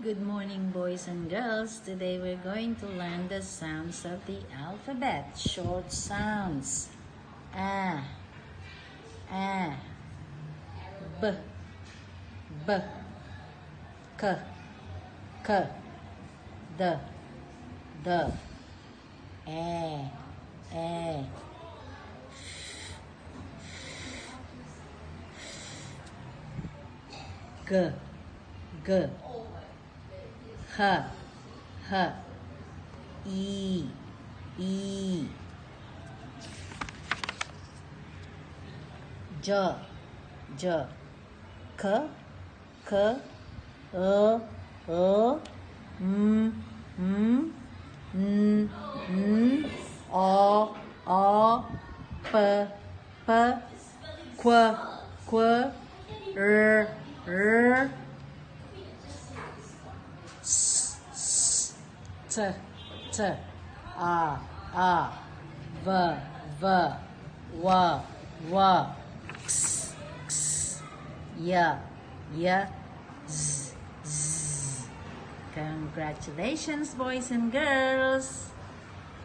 Good morning, boys and girls. Today we're going to learn the sounds of the alphabet. Short sounds. A, B, B, K, K, D, D, E, G, G, H, H, E, J, J, K, K, M, N, O, P, P, Q, R, S, T, A, V, W, X, Y, Z. Congratulations, boys and girls.